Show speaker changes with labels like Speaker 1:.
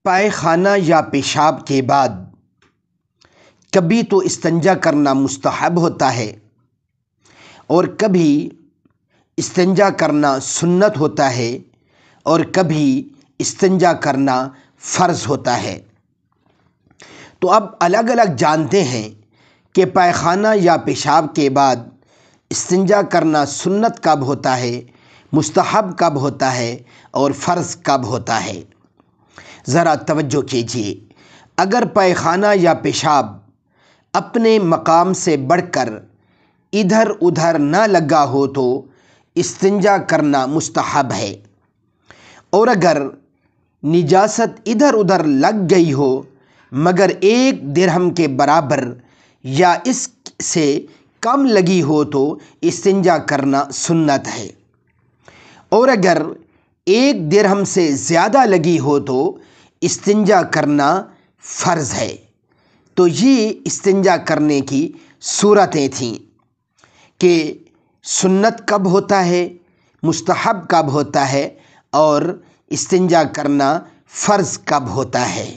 Speaker 1: پائے خانہ یا پیشاب کے بعد کبھی تو استنجا کرنا مستحب ہوتا ہے اور کبھی استنجا کرنا سنت ہوتا ہے اور کبھی استنجا کرنا فرض ہوتا ہے۔ تو اب الگ الگ جانتے ہیں کہ پائے خانہ یا پیشاب کے بعد استنجا کرنا سنت کب ہوتا ہے، مستحب کب ہوتا ہے اور فرض کب ہوتا ہے۔ ذرا توجہ کیجیے، اگر پائے خانہ یا پیشاب اپنے مقام سے بڑھ کر ادھر ادھر نہ لگا ہو تو استنجا کرنا مستحب ہے، اور اگر نجاست ادھر ادھر لگ گئی ہو مگر 1 درہم کے برابر یا اس سے کم لگی ہو تو استنجا کرنا سنت ہے، اور اگر 1 درہم سے زیادہ لگی ہو تو استنجا کرنا فرض ہے۔ تو یہ استنجا کرنے کی صورتیں تھیں کہ سنت کب ہوتا ہے، مستحب کب ہوتا ہے اور استنجا کرنا فرض کب ہوتا ہے۔